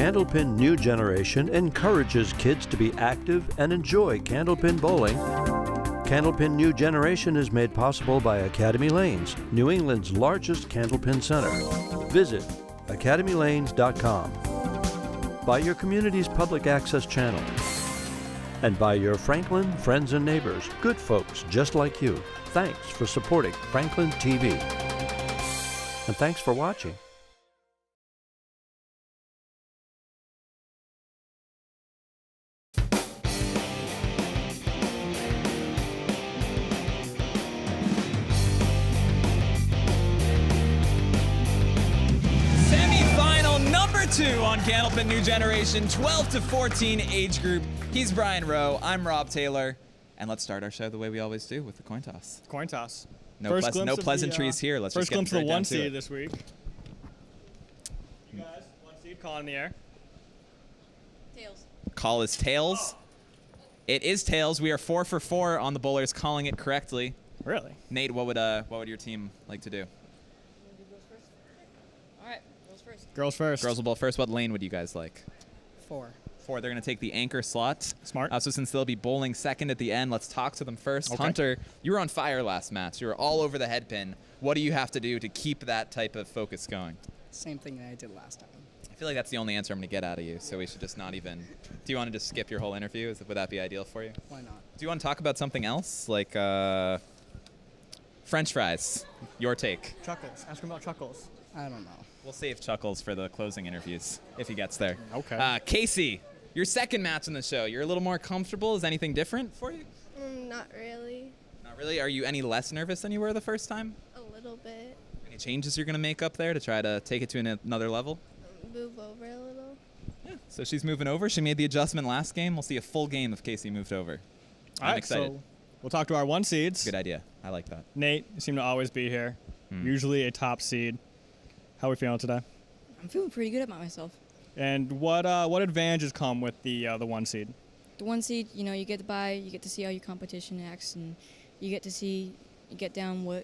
Candlepin New Generation encourages kids to be active and enjoy candlepin bowling. Candlepin New Generation is made possible by Academy Lanes, New England's largest candlepin center. Visit academylanes.com. By your community's public access channel. And by your Franklin friends and neighbors, good folks just like you. Thanks for supporting Franklin TV. And thanks for watching. Two on Candlepin New Generation, 12 to 14 age group. He's Brian Rowe, I'm Rob Taylor, and let's start our show the way we always do with the coin toss. Coin toss. No pleasantries here. Let's just get first glimpse of the down one to seed it. this week. You guys, one seed, call in the air. Tails. Call is tails. It is tails. We are 4 for 4 on the bowlers calling it correctly. Really? Nate, what would your team like to do? Girls first. Girls will bowl first. What lane would you guys like? 4. 4. They're going to take the anchor slot. Smart. So since they'll be bowling second at the end, let's talk to them first. Okay. Hunter, you were on fire last match. You were all over the head pin. What do you have to do to keep that type of focus going? Same thing that I did last time. I feel like that's the only answer I'm going to get out of you, so we should just not even... Do you want to just skip your whole interview? Would that be ideal for you? Why not? Do you want to talk about something else? Like French fries. Your take. Chuckles. Ask him about Chuckles. I don't know. We'll save Chuckles for the closing interviews if he gets there. Okay. Casey, your second match on the show. You're a little more comfortable. Is anything different for you? Not really. Not really. Are you any less nervous than you were the first time? A little bit. Any changes you're going to make up there to try to take it to another level? Move over a little. Yeah. So she's moving over. She made the adjustment last game. We'll see a full game if Casey moved over. I'm excited. So we'll talk to our one seeds. Good idea. I like that. Nate, you seem to always be here. Usually a top seed. How are we feeling today? I'm feeling pretty good about myself. And what advantages come with the one seed? The one seed, you get to buy, you get to see how your competition acts, and you get down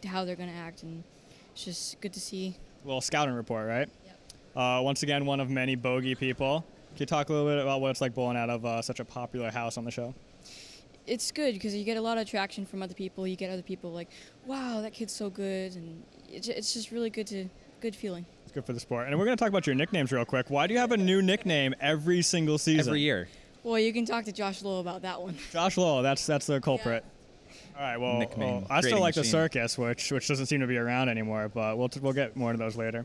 how they're going to act, and it's just good to see. A little scouting report, right? Yep. Once again, one of many bogey people. Can you talk a little bit about what it's like bowling out of such a popular house on the show? It's good because you get a lot of attraction from other people. You get other people like, wow, that kid's so good, and it's just really good feeling. It's good for the sport. And we're going to talk about your nicknames real quick. Why do you have a new nickname every single season? Every year. Well, you can talk to Josh Lowell about that one. Josh Lowell, that's the culprit. Yeah. All right, well, I still like the circus, which doesn't seem to be around anymore, but we'll get more to those later.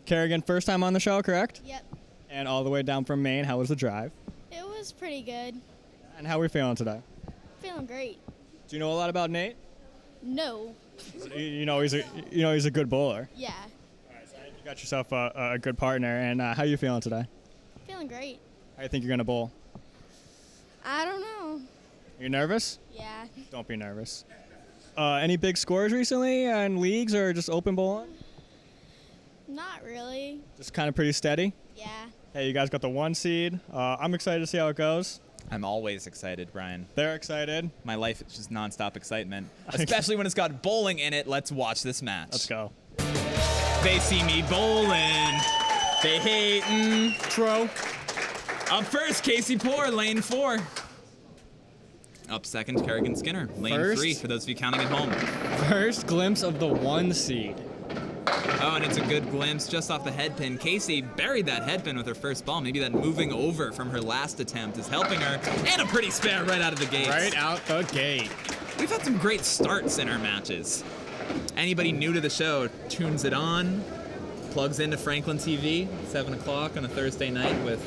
Kerrigan, first time on the show, correct? Yep. And all the way down from Maine. How was the drive? It was pretty good. And how are we feeling today? Feeling great. Do you know a lot about Nate? No. He's a good bowler. Yeah. All right, so you got yourself a good partner. And how are you feeling today? Feeling great. How do you think you're gonna bowl? I don't know. You nervous? Yeah. Don't be nervous. Any big scores recently in leagues or just open bowling? Not really. Just kind of pretty steady? Yeah. Hey, you guys got the one seed. I'm excited to see how it goes. I'm always excited, Brian. They're excited. My life is just nonstop excitement, especially when it's got bowling in it. Let's watch this match. Let's go. They see me bowling. They hatin'. Tro. Up first, Casey Poor, lane 4. Up second, Kerrigan Skinner, lane 3, for those of you counting at home. First glimpse of the one seed. Oh, and it's a good glimpse just off the head pin. Casey buried that head pin with her first ball. Maybe that moving over from her last attempt is helping her. And a pretty spare right out of the gate. Right out the gate. We've had some great starts in our matches. Anybody new to the show tunes it on, plugs into Franklin TV, 7 o'clock on a Thursday night with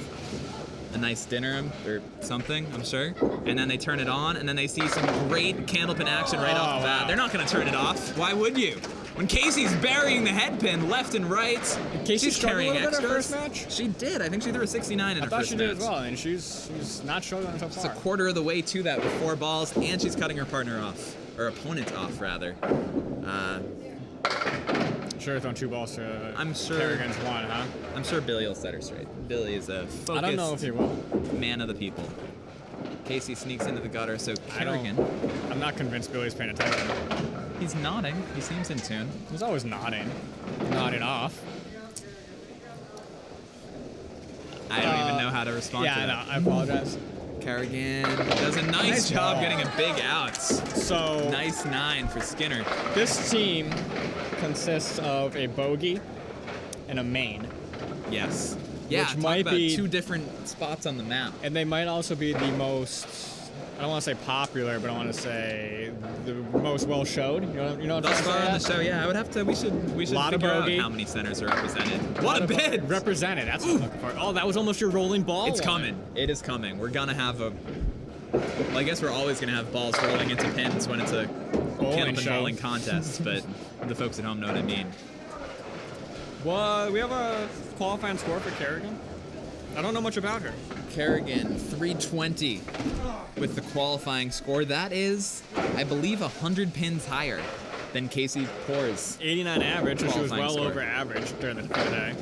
a nice dinner or something, I'm sure. And then they turn it on, and then they see some great Candlepin action right off the bat. Wow. They're not going to turn it off. Why would you? When Casey's burying the head pin left and right, she's carrying extras. Her first match? She did. I think she threw a 69 in her first match. I thought she did as well, and she's not struggling so far. She's a quarter of the way to that with 4 balls, and she's cutting her partner off, or opponent off, rather. Sure, throwing 2 balls to Kerrigan's 1, huh? I'm sure Billy will set her straight. Billy is a focused I don't know if he will. Man of the people. Casey sneaks into the gutter, so Kerrigan. I'm not convinced Billy's paying attention. He's nodding. He seems in tune. He's always nodding. Nodding off. how to respond to Yeah, that. no, I apologize. Kerrigan does a nice job ball. getting a big out. So Nice 9 for Skinner. this team consists of a bogey and a main, Yes. Yeah, Which talk might about be- 2 different spots on the map. and they might also be the most. I don't want to say popular, but I want to say the most well showed. You know what I'm Thus trying far to on say? the show, yeah, I would have to. We should Lot of figure out bogey. how many centers are represented. What a bid! Represented. That's what I'm looking for. Oh, that was almost your rolling ball. It's one. coming. It is coming. We're gonna have a. Well, I guess we're always gonna have balls rolling into pins when it's a Candlepin show. bowling contest, but the folks at home know what I mean. Well, we have a qualifying score for Kerrigan. I don't know much about her. Kerrigan 320 with the qualifying score. That is, I believe, 100 pins higher than Casey Poor's. 89 average, so she was Qualifying well score. over average during the day.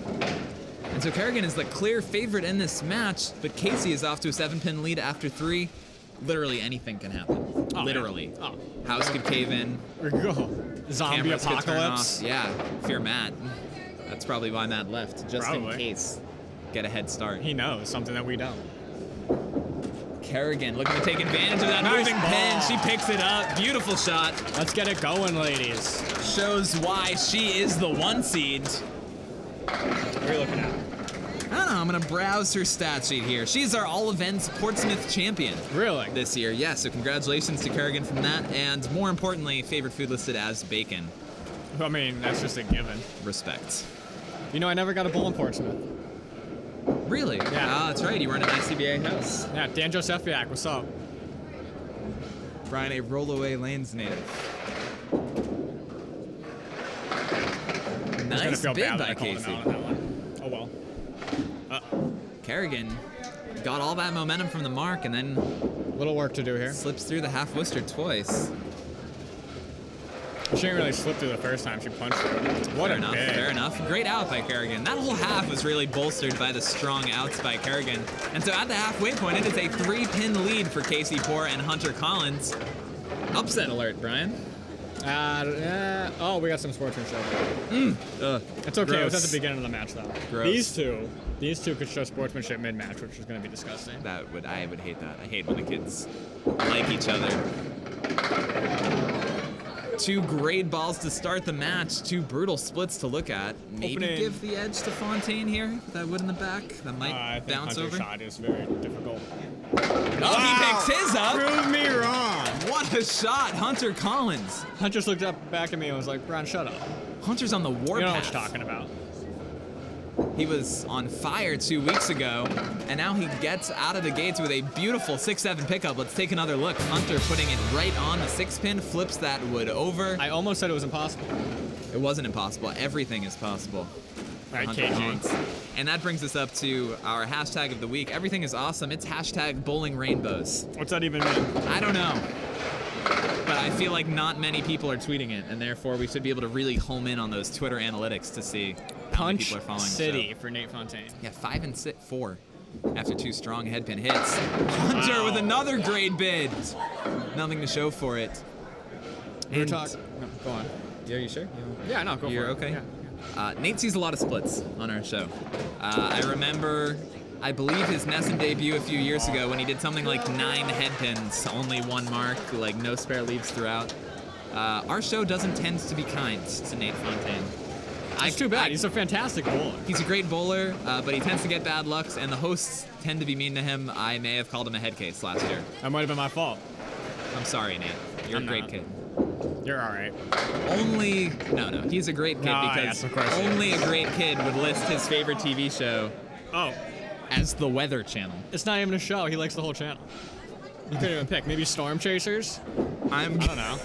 And so Kerrigan is the clear favorite in this match, but Casey is off to a 7-pin lead after 3. Literally anything can happen. Oh, Literally. yeah. Oh. House could cave in. Zombie Cameras could turn apocalypse. off. Yeah, fear Matt. That's probably why Matt left, just Probably. in case. Get a head start. He knows something that we don't. Kerrigan looking to take advantage of that Nice moving ball. pin. She picks it up. Beautiful shot. Let's get it going, ladies. Shows why she is the 1 seed. What are you looking at? I don't know, I'm gonna browse her stat sheet here. She's our all events Portsmouth champion Really? this year. Yeah, so congratulations to Kerrigan from that. And more importantly, favorite food listed as bacon. I mean, that's just a given. Respect. You know, I never got a bowl in Portsmouth. Really? Yeah. Ah, that's right. You weren't an ICBA house. Yeah, Dan Josefiak, what's up? Brian, a rollaway lanes native. I was gonna Nice feel bid bad that by I called him Casey. out on that one. Oh well. Kerrigan got all that momentum from the mark and then Little work to do here. slips through the half Worcester twice. She didn't really slip through the first time she punched it. What Fair a enough, bid. fair enough. Great out by Kerrigan. That whole half was really bolstered by the strong outs by Kerrigan. And so at the halfway point, it is a 3-pin lead for Casey Poor and Hunter Collins. Upset alert, Brian. Oh, we got some sportsmanship. It's okay. It was at the beginning of the match, though. Gross. These two could show sportsmanship mid-match, which is going to be disgusting. I would hate that. I hate when the kids like each other. 2 great balls to start the match. 2 brutal splits to look at. Maybe Opening. give the edge to Fontaine here. That wood in the back. That might I think bounce Hunter's over. shot is very difficult. Oh, he picks his up. Prove me wrong. What a shot, Hunter Collins. Hunter just looked up back at me and was like, "Brian, shut up." Hunter's on the You warpath. know what you're talking about. He was on fire 2 weeks ago, and now he gets out of the gates with a beautiful 6-7 pickup. Let's take another look. Hunter putting it right on the 6-pin, flips that wood over. I almost said it was impossible. It wasn't impossible. Everything is possible. All right, Hunter KG. Collins. And that brings us up to our hashtag of the week. Everything is awesome. It's hashtag bowling rainbows. What's that even mean? I don't know. But I feel like not many people are tweeting it, and therefore we should be able to really home in on those Twitter analytics to see how many Punch people are following the City show. for Nate Fontaine. Yeah, 5 and 4 after 2 strong headpin hits. Hunter with another great bid. Nothing to show for it. We were And- talking. No, go on. Yeah, you sure? Yeah, no, go You're for it. okay? Yeah. Nate sees a lot of splits on our show. I remember, I believe his Nesson debut a few years ago when he did something like 9 headpins, only 1 mark, like no spare leaves throughout. Our show doesn't tend to be kind to Nate Fontaine. It's too bad. He's a fantastic bowler. He's a great bowler, but he tends to get bad lucks, and the hosts tend to be mean to him. I may have called him a head case last year. That might have been my fault. I'm sorry, Nate. You're I'm a great not. kid. You're all right. No, he's a great kid No, because yes, of course he only is. a great kid would list his favorite TV show Oh, as the Weather Channel. it's not even a show. He likes the whole channel. You couldn't even pick. Maybe Storm Chasers? I don't know.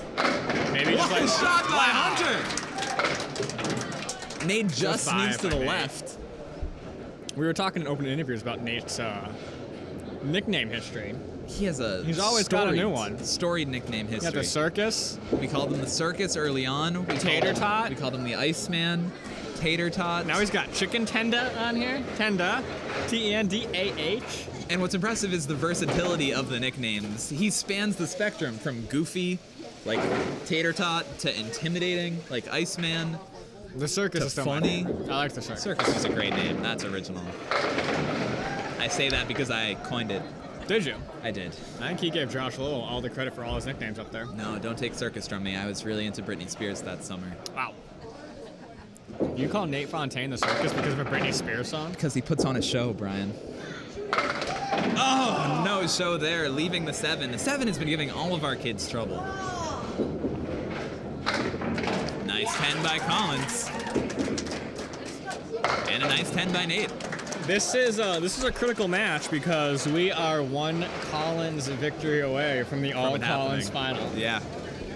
Maybe just What like a shot by Wow. Hunter! Nate just five sneaks to by the Nate. left. We were talking in opening interviews about Nate's nickname history. He has a He's always got a new one. Storied nickname You got history. the circus. We called him the Circus early on. Tater Tot. We called him the Iceman. Tater Tot. Now he's got Chicken Tenda on here. Tenda. Tendah. And what's impressive is the versatility of the nicknames. He spans the spectrum from goofy, like Tater Tot, to intimidating, like Iceman. The circus To is still funny. I like the circus. Circus is a great name. That's original. I say that because I coined it. Did you? I did. I think he gave Josh Lowell all the credit for all his nicknames up there. No, don't take circus from me. I was really into Britney Spears that summer. Wow. You call Nate Fontaine the circus because of a Britney Spears song? Because he puts on a show, Brian. Oh, no show there, leaving the 7. The 7 has been giving all of our kids trouble. Nice 10 by Collins. And a nice 10 by Nate. This is a critical match because we are one Collins victory away from the all Collins final. Yeah.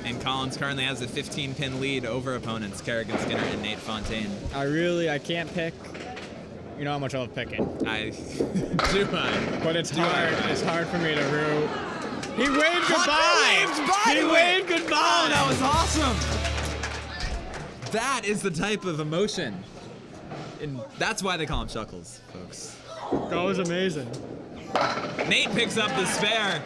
And Collins currently has a 15-pin lead over opponents, Kerrigan, Skinner, and Nate Fontaine. I can't pick. You know how much I love picking. Do I? But it's hard. It's hard for me to root. He waved goodbye. He waved goodbye. Oh, that was awesome. That is the type of emotion. And that's why they call him Chuckles, folks. That was amazing. Nate picks up the spare.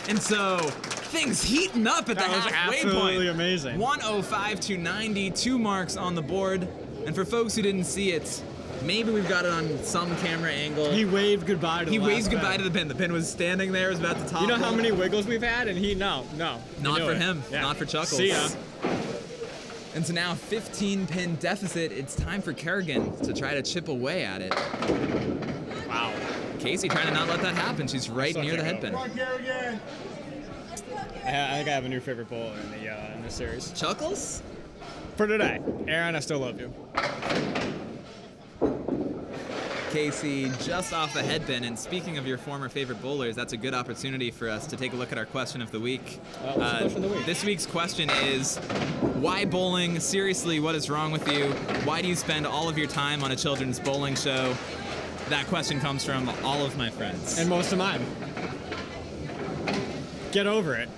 And so things heating up at the halfway point. Absolutely amazing. 105 to 90, 2 marks on the board. And for folks who didn't see it, maybe we've got it on some camera angle. He waved goodbye to the He waved goodbye to the pin. The pin was standing there, was about to topple. You know how many wiggles we've had? And no. Not for him. Yeah. Not for Chuckles. See ya. And so now 15-pin deficit. It's time for Kerrigan to try to chip away at it. Wow. Casey trying to not let that happen. She's right near the headpin. I think I have a new favorite bowler in the series. Chuckles? For today. Aaron, I still love you. Casey just off the headpin. And speaking of your former favorite bowlers, that's a good opportunity for us to take a look at our question of the week. What's the question of the week? This week's question is, why bowling? Seriously, what is wrong with you? Why do you spend all of your time on a children's bowling show? That question comes from all of my friends. And most of mine. Get over it.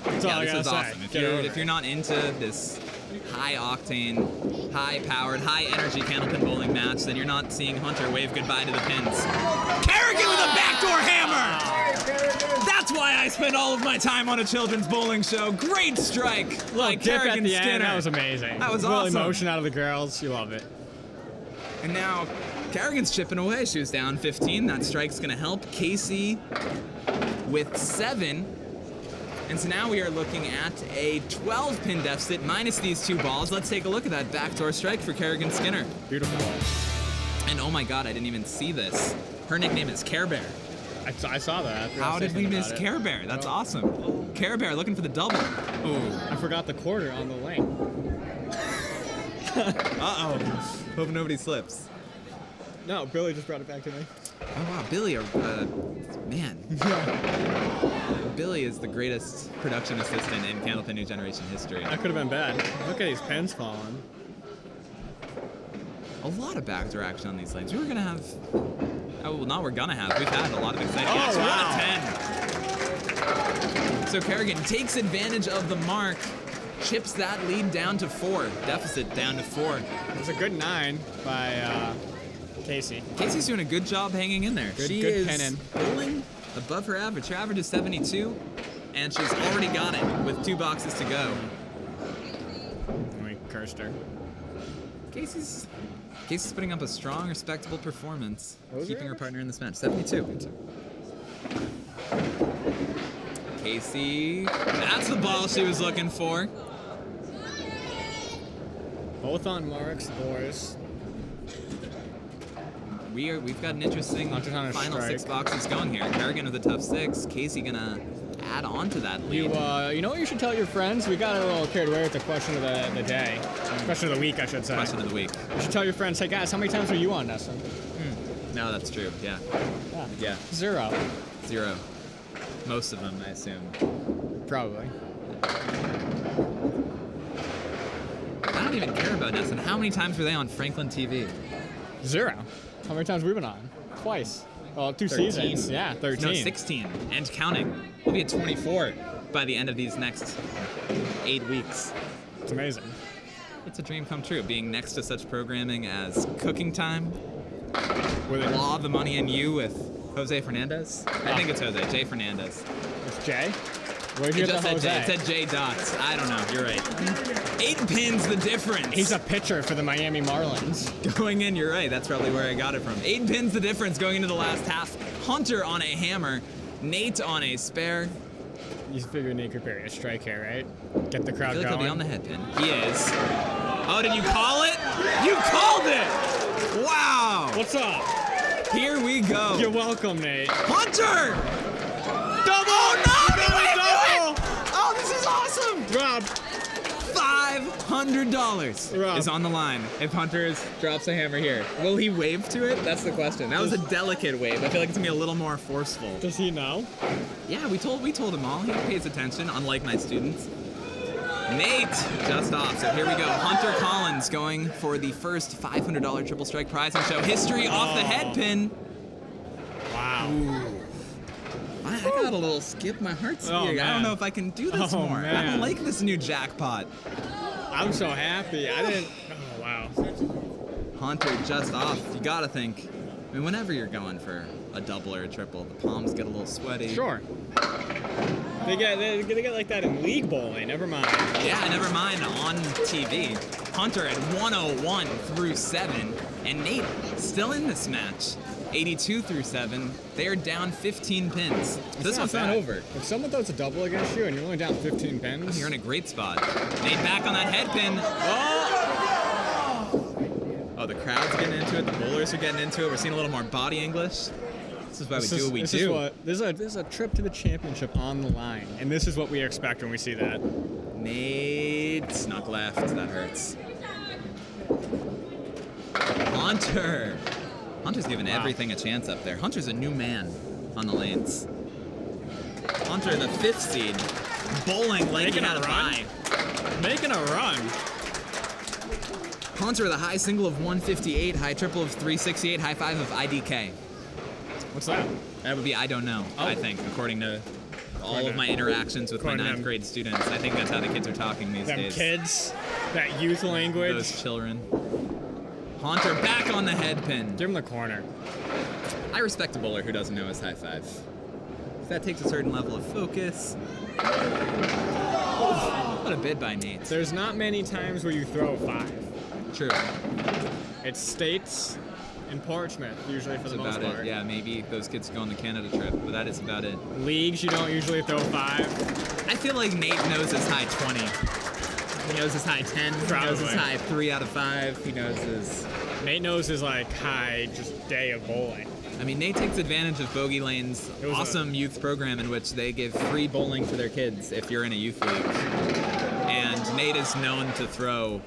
That's all I gotta this is say. awesome. If you're not into this high-octane, high-powered, high-energy Candlepin bowling match, then you're not seeing Hunter wave goodbye to the pins. Kerrigan with a backdoor hammer! That's why I spend all of my time on a children's bowling show. Great strike by Kerrigan Skinner. End. That was amazing. That was awesome. awesome. Emotion out of the girls. You love it. And now Kerrigan's chipping away. She was down 15. That strike's going to help. Casey with 7. And so now we are looking at a 12-pin deficit minus these 2 balls. Let's take a look at that backdoor strike for Kerrigan Skinner. Beautiful ball. And oh my God, I didn't even see this. Her nickname is Care Bear. I saw that. How did we miss Care Bear? That's awesome. Care Bear looking for the double. Ooh. I forgot the quarter on the lane. Uh-oh. Hope nobody slips. No, Billy just brought it back to me. Oh wow, Billy, man. Billy is the greatest production assistant in Candlepin New Generation history. That could have been bad. Look at these pins falling. A lot of backdoor action on these lanes. We were gonna have, oh well, not we're gonna have. We've had a lot of exciting action. Wow. On a 10. So Kerrigan takes advantage of the mark, chips that lead down to 4. Deficit down to 4. It was a good 9 by Casey. Casey's doing a good job hanging in there. She good is pinning. bowling above her average. Her average is 72, and she's already got it with 2 boxes to go. And we cursed her. Casey's putting up a strong, respectable performance, What was keeping her her partner in this match. 72. Casey, that's the ball she was looking for. Both on marks, boys. We've got an interesting final strike. 6 boxes going here. Kerrigan with a tough 6. Casey gonna add on to that lead. You know what you should tell your friends? We got a little carried away with the question of the day. Question of the week, I should say. Question of the week. You should tell your friends, hey guys, how many times were you on Nessa? No, that's true. Yeah. Yeah. 0. 0. Most of them, I assume. Probably. I don't even care about Nesson. How many times were they on FranklinTV? 0. How many times have we been on? Twice. Well, 2 seasons. Yeah, 13. No, 16 and counting. We'll be at 24 by the end of these next 8 weeks. It's amazing. It's a dream come true, being next to such programming as Cooking Time, With it. Law of the Money and You with Jose Fernandez. I think it's Jose, Jay Fernandez. It's Jay? Where'd you It get just the said J. It Jose? said J dots. I don't know. You're right. 8 pins the difference. He's a pitcher for the Miami Marlins. Going in, you're right. That's probably where I got it from. 8 pins the difference going into the last half. Hunter on a hammer. Nate on a spare. You figure Nate could bury a strike here, right? Get the crowd I feel like going. he'll be on the head pin. He is. Oh, did you call it? You called it! Wow! What's up? Here we go. You're welcome, Nate. Hunter! Double! Oh, no! He's He going went double! through it! Oh, this is awesome! Rob. $500 Rob. is on the line if Hunter drops a hammer here. Will he wave to it? That's the question. That was a delicate wave. I feel like it's gonna be a little more forceful. Does he know? Yeah, we told him all. He pays attention, unlike my students. Nate just off. So here we go. Hunter Collins going for the first $500 triple strike prize in show history off the head pin. Wow. I got a little skip. My heart's beating. I don't know if I can do this more. I Man. don't like this new jackpot. I'm so happy. I didn't. Oh, wow. Hunter just off. You gotta think. I mean, whenever you're going for a double or a triple, the palms get a little sweaty. Sure. They get like that in league bowling. Never mind. Yeah, never mind on TV. Hunter at 101 through 7, and Nate still in this match. 82 through 7. They're down 15 pins. This one's not over. If someone throws a double against you and you're only down 15 pins, You're in a great spot. Nate back on that head pin. Oh, the crowd's getting into it. The bowlers are getting into it. We're seeing a little more body English. This is why we do what we do. This is a trip to the championship on the line, and this is what we expect when we see that. Nate snuck left. That hurts. Hunter. Hunter's giving everything a chance up there. Hunter's a new man on the lanes. Hunter, the 5th seed, bowling like he had a bye. Making a run. Hunter with a high single of 158, high triple of 368, high 5 of IDK. What's that? That would be I don't know, I think, according to all of my interactions with my 9th grade students. I think that's how the kids are talking these days. Them kids, that youth language. Those children. Hunter back on the head pin. Give him the corner. I respect a bowler who doesn't know his high 5. That takes a certain level of focus. What a bid by Nate. There's not many times where you throw 5. True. It's States and Portsmouth, usually for That's the most about part. it. Yeah, maybe those kids go on the Canada trip, but that is about it. Leagues, you don't usually throw 5. I feel like Nate knows his high 20. He knows his high 10. He knows his high 3 out of 5. He knows his... Nate knows his like high just day of bowling. I mean, Nate takes advantage of Bogey Lane's awesome youth program in which they give free bowling to their kids if you're in a youth league. And Nate is known to throw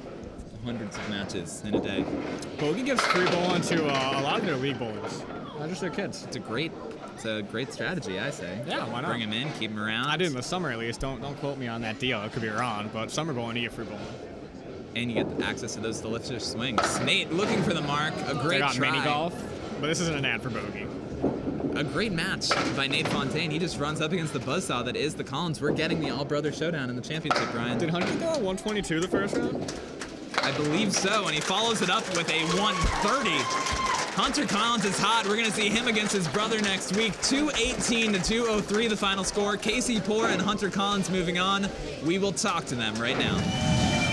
hundreds of matches in a day. Bogey gives free bowling to a lot of their league bowlers, not just their kids. It's a great strategy, I say. Yeah, why not? Bring him in, keep him around. I did in the summer at least. Don't quote me on that deal. It could be wrong, but summer bowling, you get free bowling. And you get access to those delicious swings. Nate looking for the mark. A great They got try. mini golf, but this isn't an ad for Bogey. A great match by Nate Fontaine. He just runs up against the buzzsaw that is the Collins. We're getting the all-brother showdown in the championship, Brian. Did Hunter throw a 122 the first round? I believe so, and he follows it up with a 130. Hunter Collins is hot. We're going to see him against his brother next week. 218 to 203 the final score. Casey Poor and Hunter Collins moving on. We will talk to them right now.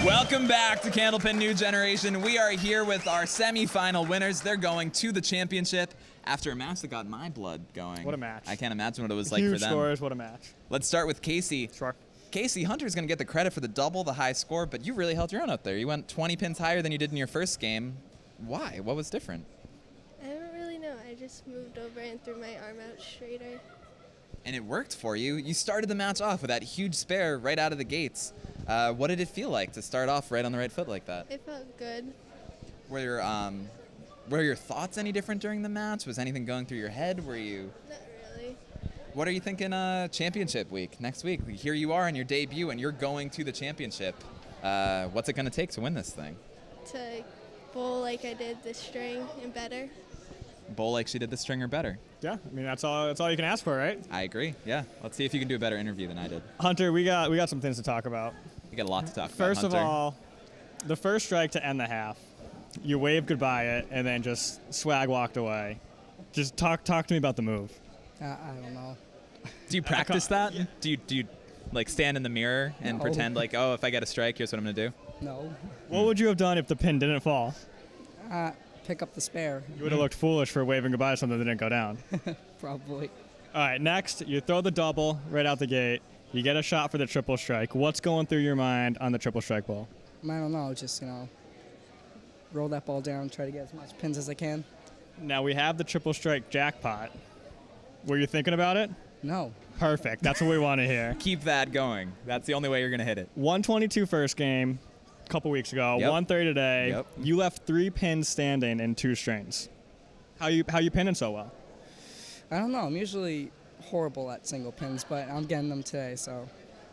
Welcome back to Candlepin New Generation. We are here with our semifinal winners. They're going to the championship after a match that got my blood going. What a match. I can't imagine what it was like for Huge them. scores, what a match. Let's start with Casey. Sure. Casey, Hunter's going to get the credit for the double, the high score, but you really held your own up there. You went 20 pins higher than you did in your first game. Why? What was different? I don't really know. I just moved over and threw my arm out straighter. And it worked for you. You started the match off with that huge spare right out of the gates. What did it feel like to start off right on the right foot like that? It felt good. Were your thoughts any different during the match? Was anything going through your head? Were you... Not really. What are you thinking championship week, next week? Here you are in your debut and you're going to the championship. What's it going to take to win this thing? To bowl like I did the string and better. Bowl like she did the stringer better. Yeah, I mean that's all you can ask for, right? I agree. Yeah. Let's see if you can do a better interview than I did. Hunter, we got some things to talk about. You got a lot to talk about. First of Hunter. all, the first strike to end the half, you waved goodbye it and then just swag walked away. Just talk to me about the move. I don't know. Do you practice that? Do you Like stand in the mirror and No. pretend like, oh, if I get a strike, here's what I'm gonna do? No. What would you have done if the pin didn't fall? Pick up the spare. You would have looked foolish for waving goodbye to something that didn't go down. Probably. All right, next, you throw the double right out the gate. You get a shot for the triple strike. What's going through your mind on the triple strike ball? I don't know. Just, roll that ball down, try to get as much pins as I can. Now, we have the triple strike jackpot. Were you thinking about it? No. Perfect. That's what we want to hear. Keep that going. That's the only way you're gonna hit it. 122 first game a couple weeks ago, Yep. 130 today. Yep. You left 3 pins standing in 2 strains. How you pinning so well? I don't know. I'm usually horrible at single pins, but I'm getting them today, so.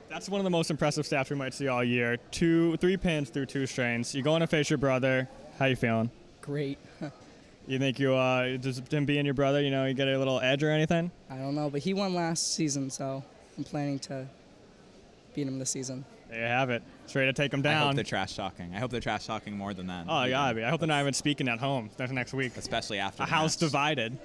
That's one of the most impressive stats we might see all year. 3 pins through 2 strains. You going to face your brother. How you feeling? Great. You think does him being your brother, you get a little edge or anything? I don't know, but he won last season, so I'm planning to beat him this season. There you have it. It's ready to take him I hope down. they're trash talking. I hope they're trash talking more than that. Oh, yeah. I hope they're not even speaking at home next week. Especially after A the house match. divided.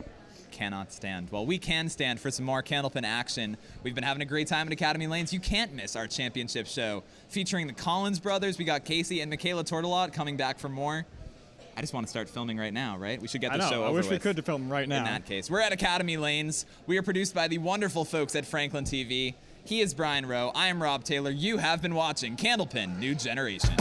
Cannot stand. Well, we can stand for some more Candlepin action. We've been having a great time at Academy Lanes. You can't miss our championship show featuring the Collins brothers. We got Casey and Michaela Tortolot coming back for more. I just want to start filming right now, right? We should get the show over I wish with. we could to film right now. In that case, we're at Academy Lanes. We are produced by the wonderful folks at FranklinTV. He is Brian Rowe. I am Rob Taylor. You have been watching Candlepin New Generation.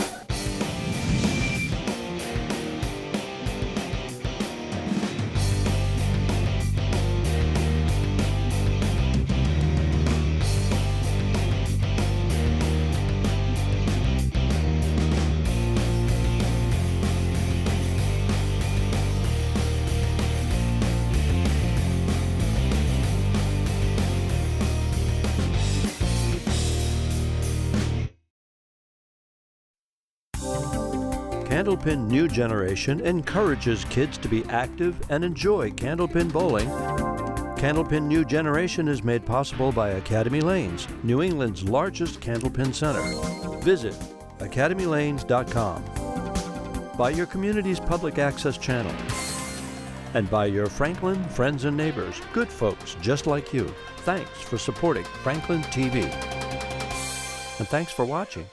Candlepin New Generation encourages kids to be active and enjoy candlepin bowling. Candlepin New Generation is made possible by Academy Lanes, New England's largest candlepin center. Visit academylanes.com. By your community's public access channel. And by your Franklin friends and neighbors, good folks just like you. Thanks for supporting Franklin TV. And thanks for watching.